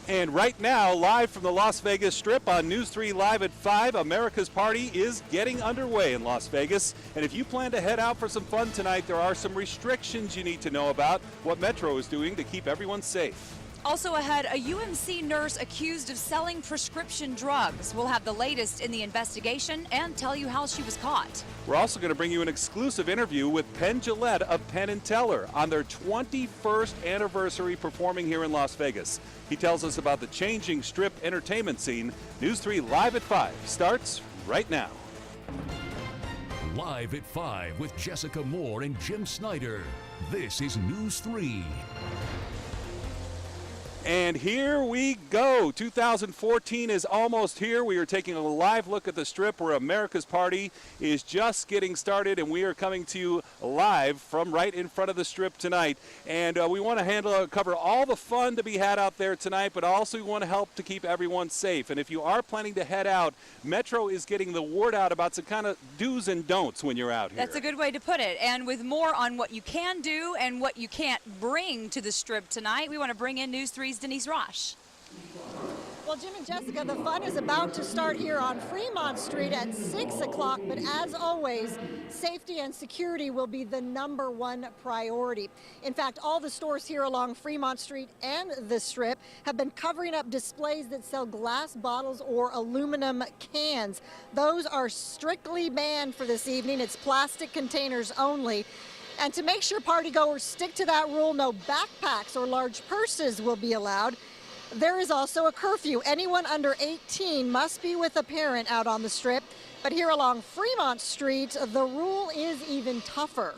And right now, live from the Las Vegas Strip on News 3 Live at 5, America's Party is getting underway in Las Vegas. And if you plan to head out for some fun tonight, there are some restrictions you need to know about what Metro is doing to keep everyone safe. Also ahead, a UMC nurse accused of selling prescription drugs. We'll have the latest in the investigation and tell you how she was caught. We're also going to bring you an exclusive interview with Penn Jillette of Penn & Teller on their 21st anniversary performing here in Las Vegas. He tells us about the changing Strip entertainment scene. News 3 Live at 5 starts right now. Live at 5 with Jessica Moore and Jim Snyder. This is News 3. And here we go. 2014 is almost here. We are taking a live look at the Strip where America's Party is just getting started, and we are coming to you live from right in front of the Strip tonight. And we want to cover all the fun to be had out there tonight, but also we want to help to keep everyone safe. And if you are planning to head out, Metro is getting the word out about some kind of do's and don'ts when you're out here. That's a good way to put it. And with more on what you can do and what you can't bring to the Strip tonight, we want to bring in News 3's Denise ROSCH. Well, Jim and Jessica, the fun is about to start here on Fremont Street at 6 o'clock, but as always, safety and security will be the #1 priority. In fact, all the stores here along Fremont Street and the Strip have been covering up displays that sell glass bottles or aluminum cans. Those are strictly banned for this evening. It's plastic containers only. And to make sure partygoers stick to that rule, no backpacks or large purses will be allowed. There is also a curfew. Anyone under 18 must be with a parent out on the Strip. But here along Fremont Street, the rule is even tougher.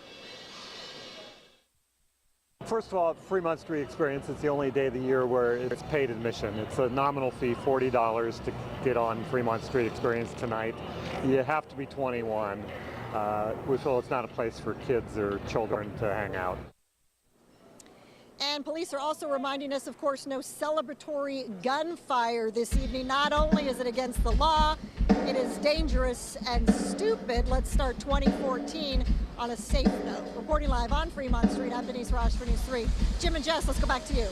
First of all, Fremont Street Experience, it's the only day of the year where it's paid admission. It's a nominal fee, $40 to get on Fremont Street Experience tonight. You have to be 21. It's not a place for kids or children to hang out. And police are also reminding us, of course, no celebratory gunfire this evening. Not only is it against the law, it is dangerous and stupid. Let's start 2014 on a safe note. Reporting live on Fremont Street, I'm Denise ROSCH for News 3. Jim and Jess, let's go back to you.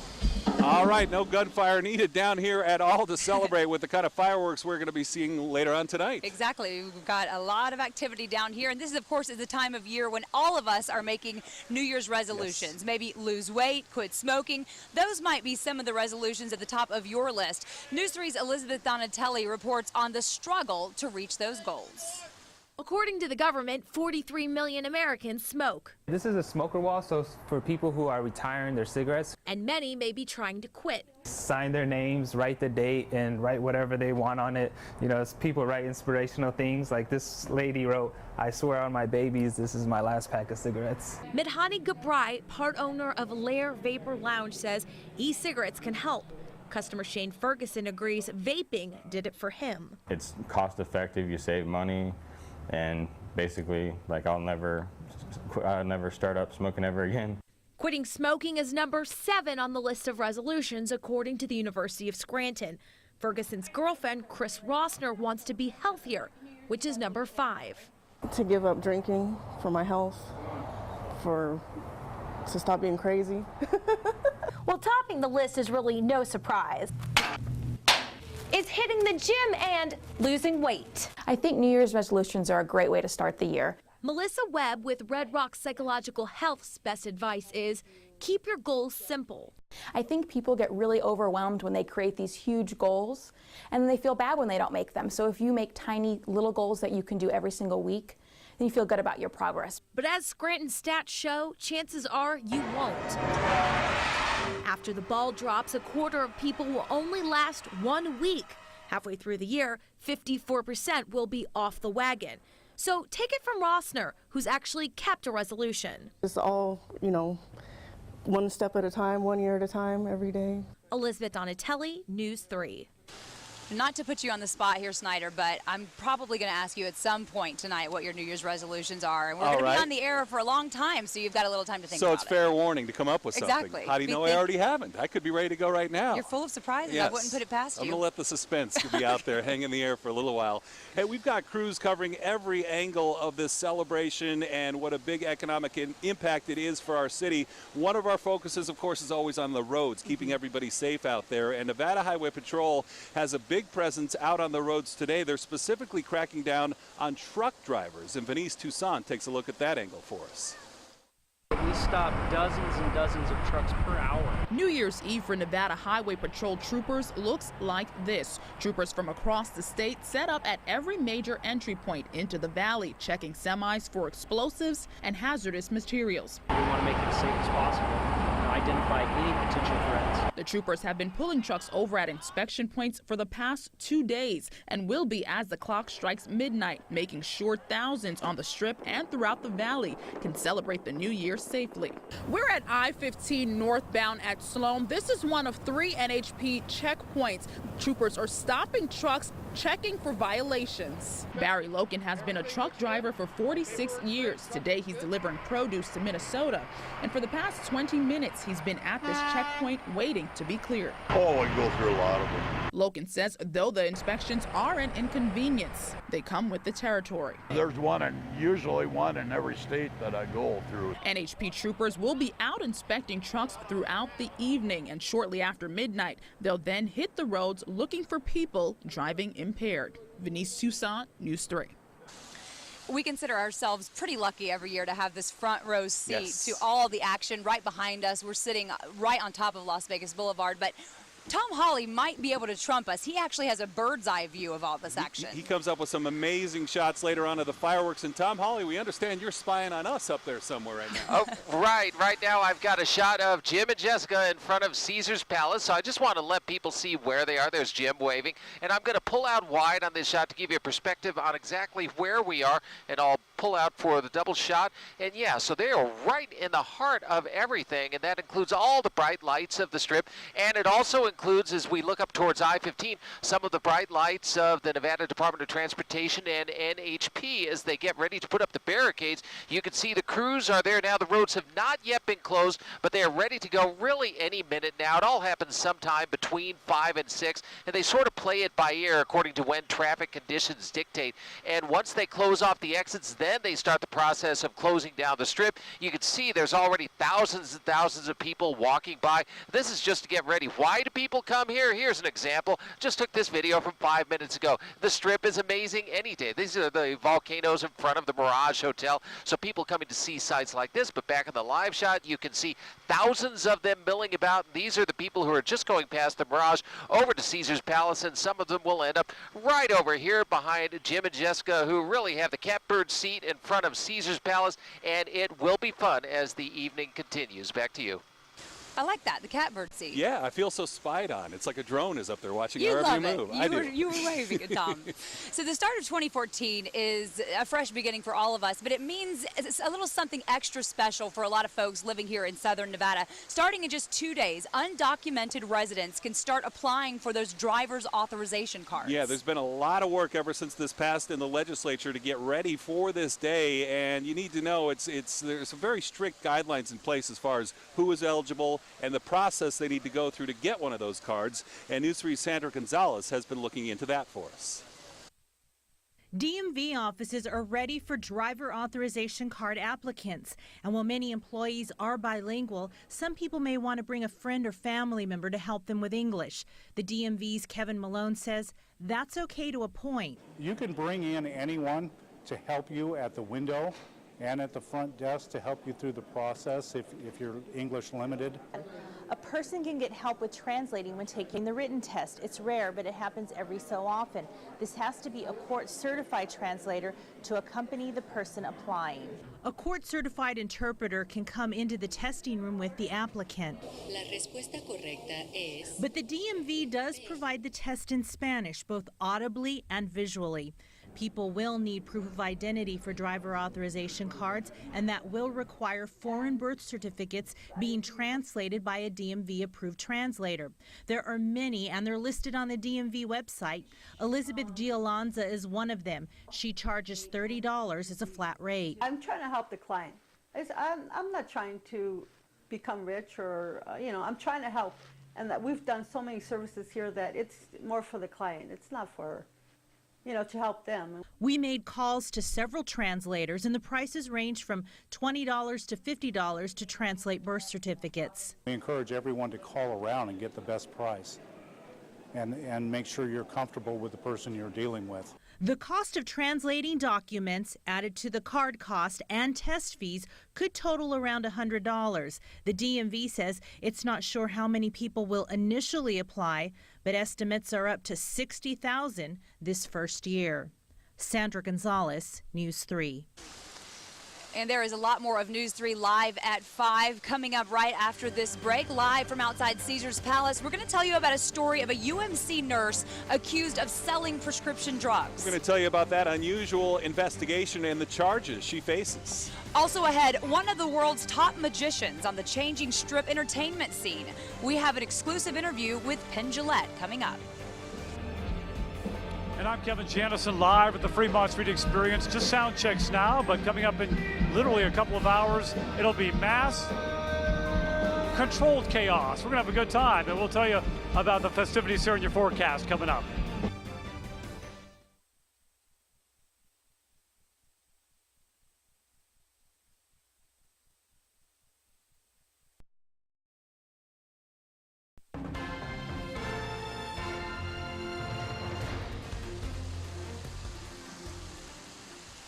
All right, no gunfire needed down here at all to celebrate with the kind of fireworks we're going to be seeing later on tonight. Exactly. We've got a lot of activity down here, and this is, of course, the time of year when all of us are making New Year's resolutions. Yes. Maybe lose weight, quit smoking. Those might be some of the resolutions at the top of your list. News 3's Elizabeth Donatelli reports on the struggle to reach those goals. According to the government, 43 million Americans smoke. This is a smoker wall, so for people who are retiring their cigarettes. And many may be trying to quit. Sign their names, write the date, and write whatever they want on it. You know, people write inspirational things. Like this lady wrote, "I swear on my babies, this is my last pack of cigarettes." Midhani Gabrai, part owner of Lair Vapor Lounge, says e-cigarettes can help. Customer Shane Ferguson agrees vaping did it for him. It's cost effective, you save money. And basically, like, I'll never start up smoking ever again. Quitting smoking is number 7 on the list of resolutions, according to the University of Scranton. Ferguson's girlfriend, Chris Rossner, wants to be healthier, which is number 5. To give up drinking for my health, to stop being crazy. Well, topping the list is really no surprise. It's hitting the gym and losing weight. I think New Year's resolutions are a great way to start the year. Melissa Webb with Red Rock Psychological Health's best advice is keep your goals simple. I think people get really overwhelmed when they create these huge goals, and they feel bad when they don't make them. So if you make tiny little goals that you can do every single week, then you feel good about your progress. But as Scranton stats show, chances are you won't. After the ball drops, a quarter of people will only last 1 week. Halfway through the year, 54% will be off the wagon. So take it from Rossner, who's actually kept a resolution. It's all, one step at a time, 1 year at a time, every day. Elizabeth Donatelli, News 3. Not to put you on the spot here, Snyder, but I'm probably going to ask you at some point tonight what your New Year's resolutions are. And we're going to be on the air for a long time, so you've got a little time to think about it. So it's fair warning to come up with something. Exactly. How do you know I already haven't? I could be ready to go right now. You're full of surprises. Yes. I wouldn't put it past you. I'm going to let the suspense be out there, hang in the air for a little while. Hey, we've got crews covering every angle of this celebration and what a big economic impact it is for our city. One of our focuses, of course, is always on the roads, keeping everybody safe out there. And Nevada Highway Patrol has a big presence out on the roads today. They're specifically cracking down on truck drivers. And Denise Toussaint takes a look at that angle for us. We stop dozens and dozens of trucks per hour. New Year's Eve for Nevada Highway Patrol troopers looks like this. Troopers from across the state set up at every major entry point into the valley, checking semis for explosives and hazardous materials. We want to make it as safe as possible and identify any potential threats. The troopers have been pulling trucks over at inspection points for the past 2 days and will be as the clock strikes midnight, making sure thousands on the Strip and throughout the valley can celebrate the new year safely. We're at I-15 northbound at Sloan. This is one of 3 NHP checkpoints. Troopers are stopping trucks, checking for violations. Barry Loken has been a truck driver for 46 years. Today he's delivering produce to Minnesota. And for the past 20 minutes, he's been at this checkpoint waiting to be cleared. Oh, I go through a lot of them. Loken says though the inspections are an inconvenience, they come with the territory. There's usually one in every state that I go through. NHP troopers will be out inspecting trucks throughout the evening, and shortly after midnight, they'll then hit the roads looking for people driving impaired. Denise Toussaint, News 3. We consider ourselves pretty lucky every year to have this front row seat Yes. to all the action right behind us. We're sitting right on top of Las Vegas Boulevard, but Tom Hawley might be able to trump us. He actually has a bird's eye view of all this action. He comes up with some amazing shots later on of the fireworks. And Tom Hawley, we understand you're spying on us up there somewhere right now. Oh, right. Right now I've got a shot of Jim and Jessica in front of Caesar's Palace. So I just want to let people see where they are. There's Jim waving. And I'm going to pull out wide on this shot to give you a perspective on exactly where we are. And I'll pull out for the double shot. And yeah, so they are right in the heart of everything. And that includes all the bright lights of the Strip. And it also includes, as we look up towards I-15, some of the bright lights of the Nevada Department of Transportation and NHP as they get ready to put up the barricades. You can see the crews are there now. The roads have not yet been closed, but they are ready to go really any minute now. It all happens sometime between 5 and 6, and they sort of play it by ear according to when traffic conditions dictate. And once they close off the exits, then they start the process of closing down the Strip. You can see there's already thousands and thousands of people walking by. This is just to get ready. Why do people come here? Here's an example. Just took this video from 5 minutes ago. The Strip is amazing any day. These are the volcanoes in front of the Mirage Hotel. So people coming to see sites like this, but back in the live shot, you can see thousands of them milling about. These are the people who are just going past the Mirage over to Caesar's Palace, and some of them will end up right over here behind Jim and Jessica, who really have the catbird seat in front of Caesar's Palace, and it will be fun as the evening continues. Back to you. I like that, the catbird seat. Yeah, I feel so spied on. It's like a drone is up there watching You our love every move. it. You were waving at Tom. So the start of 2014 is a fresh beginning for all of us, but it means it's a little something extra special for a lot of folks living here in Southern Nevada. Starting in just 2 days, undocumented residents can start applying for those driver's authorization cards. Yeah, there's been a lot of work ever since this passed in the legislature to get ready for this day, and you need to know there's some very strict guidelines in place as far as who is eligible and the process they need to go through to get one of those cards. And News 3's Sandra Gonzalez has been looking into that for us. DMV offices are ready for driver authorization card applicants. And while many employees are bilingual, some people may want to bring a friend or family member to help them with English. The DMV's Kevin Malone says that's okay to a point. You can bring in anyone to help you at the window and at the front desk to help you through the process if you're English limited. A person can get help with translating when taking the written test. It's rare, but it happens every so often. This has to be a court-certified translator to accompany the person applying. A court-certified interpreter can come into the testing room with the applicant. La respuesta correcta es... But the DMV does provide the test in Spanish, both audibly and visually. People will need proof of identity for driver authorization cards, and that will require foreign birth certificates being translated by a DMV-approved translator. There are many, and they're listed on the DMV website. Elizabeth Gialanza is one of them. She charges $30 as a flat rate. I'm trying to help the client. I'm not trying to become rich or, I'm trying to help. And that we've done so many services here that it's more for the client. It's not for, to help them. We made calls to several translators, and the prices range from $20 to $50 to translate birth certificates. We encourage everyone to call around and get the best price and make sure you're comfortable with the person you're dealing with. The cost of translating documents added to the card cost and test fees could total around $100. The DMV says it's not sure how many people will initially apply, but estimates are up to 60,000 this first year. Sandra Gonzalez, News 3. And there is a lot more of News 3 live at 5 coming up right after this break. Live from outside Caesars Palace, we're going to tell you about a story of a UMC nurse accused of selling prescription drugs. We're going to tell you about that unusual investigation and the charges she faces. Also ahead, one of the world's top magicians on the changing strip entertainment scene. We have an exclusive interview with PENN JILLETTE coming up. And I'm Kevin Janison live at the Fremont Street Experience. Just sound checks now, but coming up in literally a couple of hours, it'll be mass controlled chaos. We're gonna have a good time, and we'll tell you about the festivities here in your forecast coming up.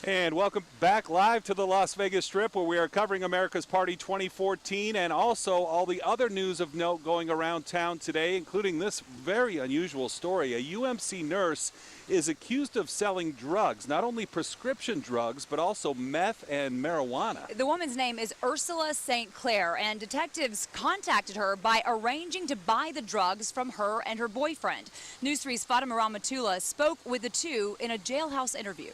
And welcome back live to the Las Vegas Strip, where we are covering America's Party 2014 and also all the other news of note going around town today, including this very unusual story. A UMC nurse is accused of selling drugs, not only prescription drugs, but also meth and marijuana. The woman's name is Ursula St. Clair, and detectives contacted her by arranging to buy the drugs from her and her boyfriend. News 3's Fatima Ramatullah spoke with the two in a jailhouse interview.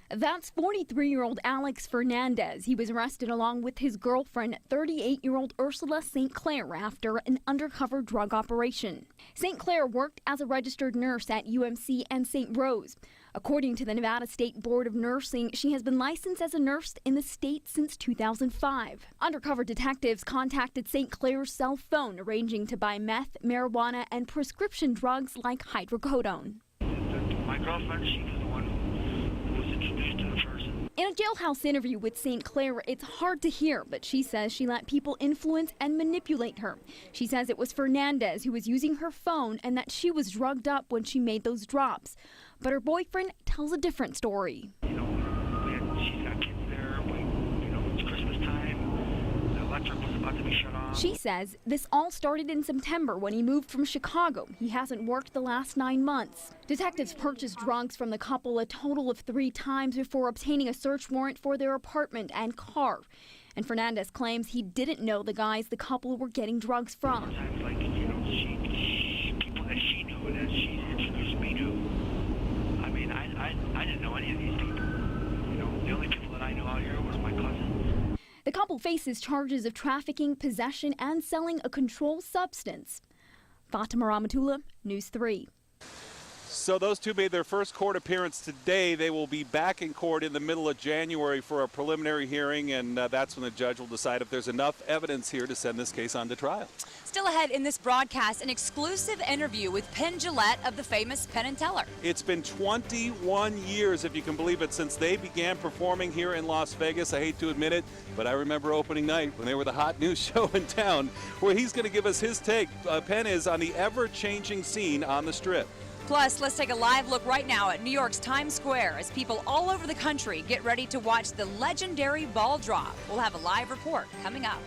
That's 43-year-old Alex Fernandez. He was arrested along with his girlfriend, 38-year-old Ursula St. Clair, after an undercover drug operation. St. Clair worked as a registered nurse at UMC and St. Rose. According to the Nevada State Board of Nursing, she has been licensed as a nurse in the state since 2005. Undercover detectives contacted St. Clair's cell phone, arranging to buy meth, marijuana, and prescription drugs like hydrocodone. My girlfriend, she was the one who was introduced to the person. In a jailhouse interview with St. Clair, it's hard to hear, but she says she let people influence and manipulate her. She says it was Fernandez who was using her phone and that she was drugged up when she made those drops. But her boyfriend tells a different story. She's got kids there, it's Christmas time, the electric was about to be shut off. She says this all started in September when he moved from Chicago. He hasn't worked the last 9 months. Detectives purchased drugs from the couple a total of 3 times before obtaining a search warrant for their apartment and car. And Fernandez claims he didn't know the guys the couple were getting drugs from. Sometimes, people that she knew that she introduced me to. I mean, I didn't know any of these people. The only people that I know out here was my cousin. The couple faces charges of trafficking, possession, and selling a controlled substance. Fatima Ramatullah, News 3. So those two made their first court appearance today. They will be back in court in the middle of January for a preliminary hearing, and that's when the judge will decide if there's enough evidence here to send this case on to trial. Still ahead in this broadcast, an exclusive interview with PENN JILLETTE of the famous Penn and Teller. It's been 21 years, if you can believe it, since they began performing here in Las Vegas. I hate to admit it, but I remember opening night when they were the hot new show in town, where he's going to give us his take. Penn is on the ever-changing scene on the Strip. Plus, let's take a live look right now at New York's Times Square as people all over the country get ready to watch the legendary ball drop. We'll have a live report coming up.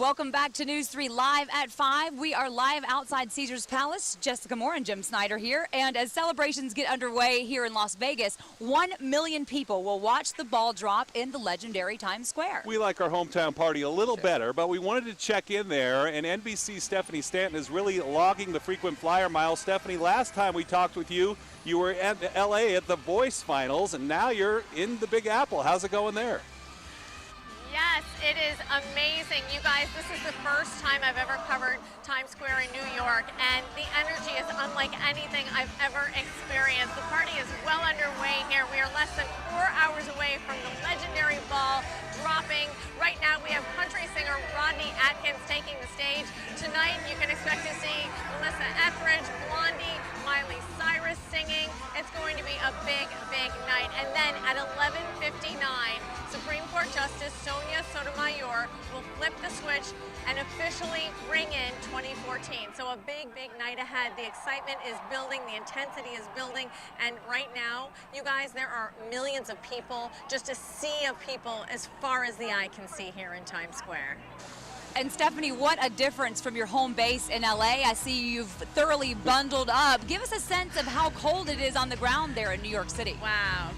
Welcome back to News 3 Live at 5. We are live outside Caesars Palace. Jessica Moore and Jim Snyder here. And as celebrations get underway here in Las Vegas, 1 million people will watch the ball drop in the legendary Times Square. We like our hometown party a little better, but we wanted to check in there, and NBC's Stephanie Stanton is really logging the frequent flyer mile. Stephanie, last time we talked with you, you were at LA at the Voice Finals, and now you're in the Big Apple. How's it going there? Yes, it is amazing. You guys, this is the first time I've ever covered Times Square in New York, and the energy is unlike anything I've ever experienced. The party is well underway here. We are less than 4 hours away from the legendary ball dropping. Right now we have country singer Rodney Atkins taking the stage. Tonight you can expect to see Melissa Etheridge, Blondie, Miley Cyrus singing. It's going to be a big, big night. And then at 11:59, Supreme Court Justice Sonia Sotomayor will flip the switch and officially ring in 2014. So a big, big night ahead. The excitement is building, the intensity is building, and right now, you guys, there are millions of people, just a sea of people as far as the eye can see here in Times Square. And Stephanie, what a difference from your home base in LA. I see you've thoroughly bundled up. Give us a sense of how cold it is on the ground there in New York City. Wow.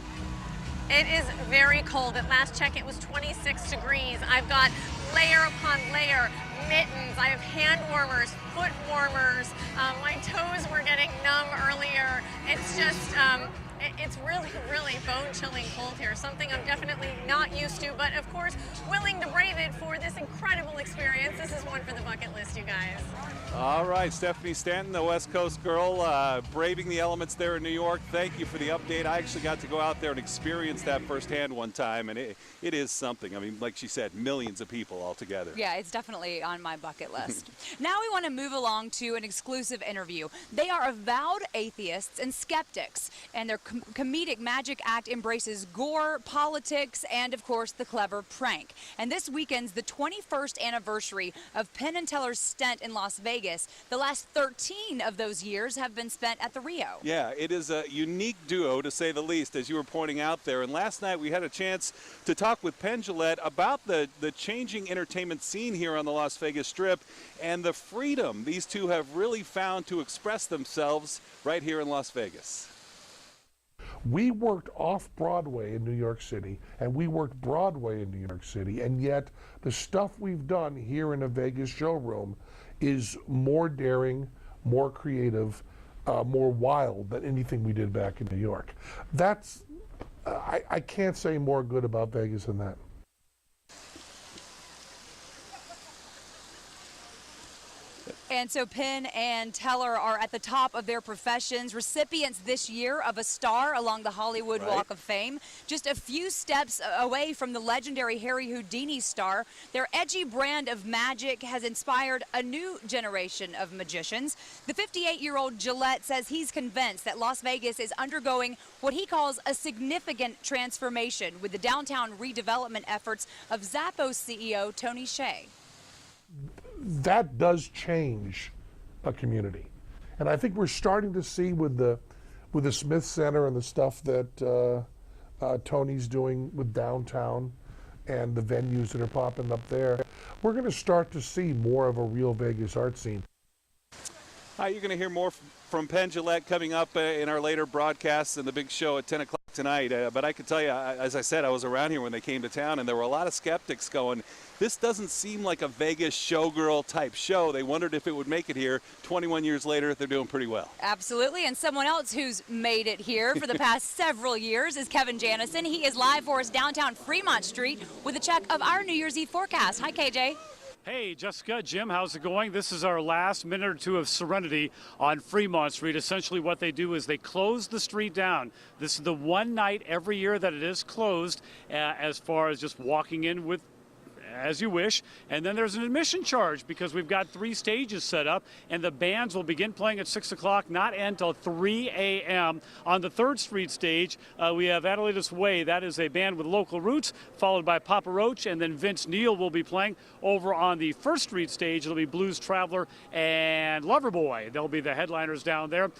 It is very cold. At last check, it was 26 degrees. I've got layer upon layer, mittens, I have hand warmers, foot warmers. My toes were getting numb earlier. It's just, it's really, really bone-chilling cold here, something I'm definitely not used to, but of course, willing to brave it for this incredible experience. This is one for the bucket list, you guys. All right, Stephanie Stanton, the West Coast girl, braving the elements there in New York. Thank you for the update. I actually got to go out there and experience that firsthand one time, and it is something. I mean, like she said, millions of people all together. Yeah, it's definitely on my bucket list. Now we want to move along to an exclusive interview. They are avowed atheists and skeptics, and their comedic magic act embraces gore, politics, and of course the clever prank. And this weekend's the 21st anniversary of Penn and Teller's stint in Las Vegas. The last 13 of those years have been spent at the Rio. Yeah, it is a unique duo, to say the least, as you were pointing out there. And last night we had a chance to talk with Penn Jillette about the changing entertainment scene here on the Las Vegas Strip and the freedom these two have really found to express themselves right here in Las Vegas. We worked off-Broadway in New York City, and we worked Broadway in New York City, and yet the stuff we've done here in a Vegas showroom is more daring, more creative, more wild than anything we did back in New York. That's, I can't say more good about Vegas than that. And so Penn and Teller are at the top of their professions, recipients this year of a star along the Hollywood Walk of Fame. Just a few steps away from the legendary Harry Houdini star, their edgy brand of magic has inspired a new generation of magicians. The 58-year-old Jillette says he's convinced that Las Vegas is undergoing what he calls a significant transformation with the downtown redevelopment efforts of Zappos CEO Tony Hsieh. That does change a community, and I think we're starting to see with the Smith Center and the stuff that Tony's doing with downtown and the venues that are popping up there, we're going to start to see more of a real Vegas art scene. You're going to hear more from Penn Jillette coming up in our later broadcasts and the big show at 10 o'clock tonight. But I can tell you, as I said, I was around here when they came to town, and there were a lot of skeptics going, this doesn't seem like a Vegas showgirl type show. They wondered if it would make it here. 21 years later, they're doing pretty well. Absolutely, and someone else who's made it here for the past several years is Kevin Janison. He is live for us downtown Fremont Street with a check of our New Year's Eve forecast. Hi, KJ. Hey, Jessica, Jim, how's it going? This is our last minute or two of serenity on Fremont Street. Essentially what they do is they close the street down. This is the one night every year that it is closed as far as just walking in with as you wish. And then there's an admission charge because we've got 3 stages set up, and the bands will begin playing at 6 o'clock, not end until 3 a.m. On the 3rd Street stage, we have Adelaide's Way. That is a band with local roots, followed by Papa Roach, and then Vince Neil will be playing. Over on the 1st Street stage, it'll be Blues Traveler and Loverboy. They'll be the headliners down there.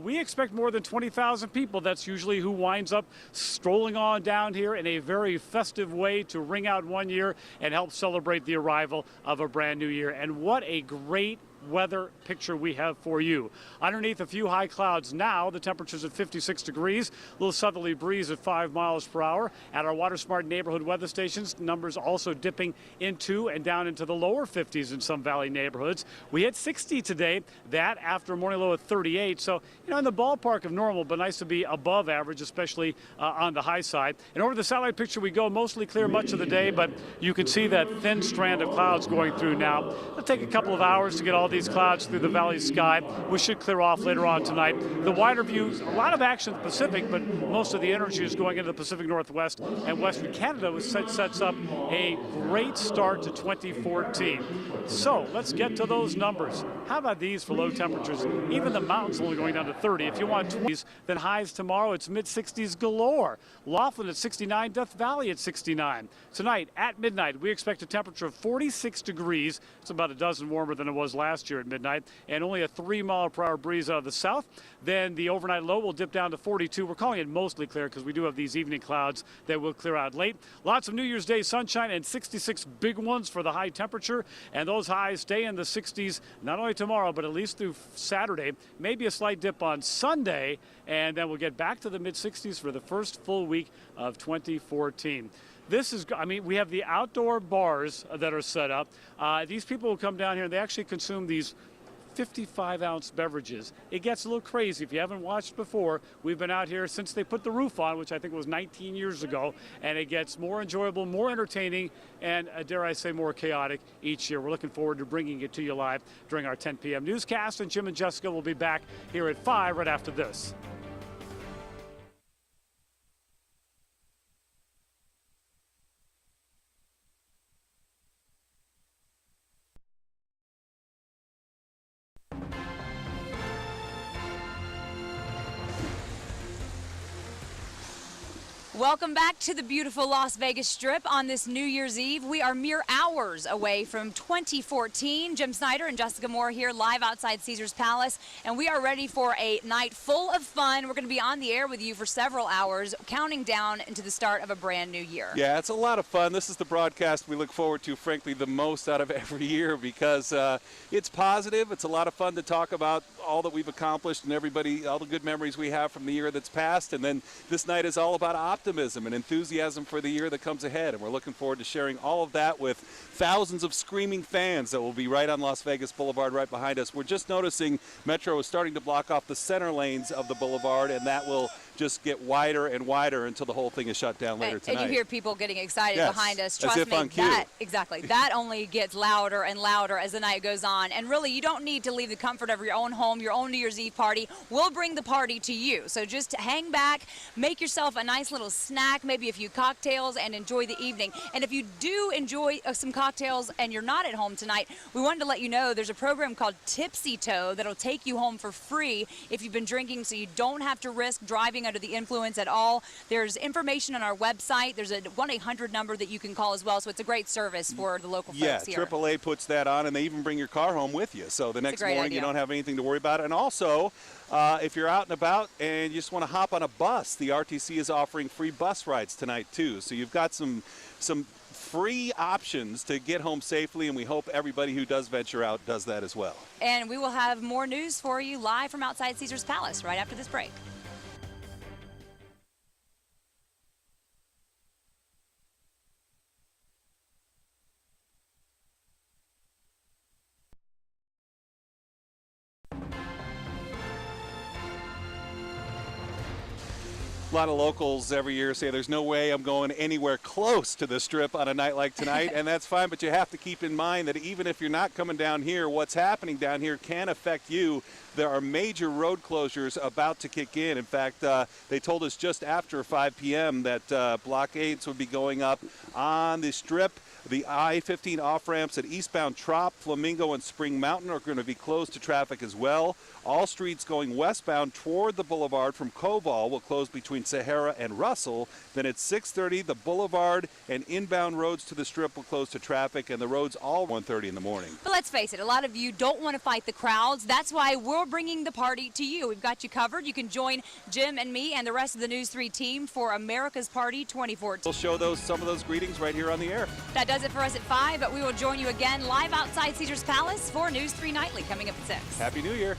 We expect more than 20,000 people. That's usually who winds up strolling on down here in a very festive way to ring out one year and and help celebrate the arrival of a brand new year. And what a great weather picture we have for you. Underneath a few high clouds now, the temperature's at 56 degrees, a little southerly breeze at 5 miles per hour. At our WaterSmart neighborhood weather stations, numbers also dipping into and down into the lower 50s in some valley neighborhoods. We hit 60 today, that after a morning low of 38. So, in the ballpark of normal, but nice to be above average, especially on the high side. And over the satellite picture we go, mostly clear much of the day, but you can see that thin strand of clouds going through now. It'll take a couple of hours to get all these clouds through the valley sky. We should clear off later on tonight. The wider views, a lot of action in the Pacific, but most of the energy is going into the Pacific Northwest and Western Canada, which sets up a great start to 2014. So let's get to those numbers. How about these for low temperatures? Even the mountains only going down to 30. If you want 20s, then highs tomorrow, it's mid-60s galore. Laughlin at 69, Death Valley at 69. Tonight at midnight, we expect a temperature of 46 degrees. It's about a dozen warmer than it was last year at midnight, and only a 3-mile-per-hour breeze out of the south. Then the overnight low will dip down to 42. We're calling it mostly clear because we do have these evening clouds that will clear out late. Lots of New Year's Day sunshine and 66 big ones for the high temperature, and those highs stay in the 60s not only tomorrow but at least through Saturday. Maybe a slight dip on Sunday, and then we'll get back to the mid-60s for the first full week of 2014. This is, we have the outdoor bars that are set up. These people will come down here and they actually consume these 55-ounce beverages. It gets a little crazy. If you haven't watched before, we've been out here since they put the roof on, which I think was 19 years ago, and it gets more enjoyable, more entertaining, and dare I say more chaotic each year. We're looking forward to bringing it to you live during our 10 p.m. newscast, and Jim and Jessica will be back here at 5 right after this. Welcome back to the beautiful Las Vegas Strip on this New Year's Eve. We are mere hours away from 2014. Jim Snyder and Jessica Moore here live outside Caesars Palace, and we are ready for a night full of fun. We're going to be on the air with you for several hours, counting down into the start of a brand new year. Yeah, it's a lot of fun. This is the broadcast we look forward to, frankly, the most out of every year because it's positive. It's a lot of fun to talk about all that we've accomplished and all the good memories we have from the year that's passed. And then this night is all about optimism and enthusiasm for the year that comes ahead, and we're looking forward to sharing all of that with thousands of screaming fans that will be right on Las Vegas Boulevard right behind us. We're just noticing Metro is starting to block off the center lanes of the boulevard, and that will just get wider and wider until the whole thing is shut down later tonight. And you hear people getting excited behind us. Trust me, that only gets louder and louder as the night goes on. And really, you don't need to leave the comfort of your own home, your own New Year's Eve party. We'll bring the party to you. So just hang back, make yourself a nice little snack, maybe a few cocktails, and enjoy the evening. And if you do enjoy some cocktails and you're not at home tonight, we wanted to let you know there's a program called Tipsy Toe that'll take you home for free if you've been drinking, so you don't have to risk driving under the influence at all. There's information on our website. There's a 1-800 number that you can call as well, so it's a great service for the local folks here. Yeah, AAA puts that on, and they even bring your car home with you, so the next morning you don't have anything to worry about. And also, if you're out and about and you just want to hop on a bus, the RTC is offering free bus rides tonight too. So you've got some free options to get home safely, and we hope everybody who does venture out does that as well. And we will have more news for you live from outside Caesars Palace right after this break. A lot of locals every year say there's no way I'm going anywhere close to the Strip on a night like tonight, and that's fine, but you have to keep in mind that even if you're not coming down here, what's happening down here can affect you. There are major road closures about to kick in. In fact, they told us just after 5 p.m. that blockades would be going up on the Strip. The I-15 off-ramps at eastbound Trop, Flamingo, and Spring Mountain are going to be closed to traffic as well. All streets going westbound toward the boulevard from Koval will close between between Sahara and Russell. Then at 6:30, the boulevard and inbound roads to the Strip will close to traffic, and the roads all 1:30 in the morning. But let's face it, a lot of you don't want to fight the crowds. That's why we're bringing the party to you. We've got you covered. You can join Jim and me and the rest of the News 3 team for America's Party 2014. We'll show some of those greetings right here on the air. That does it for us at 5, but we will join you again live outside Caesars Palace for News 3 Nightly coming up at 6. Happy New Year.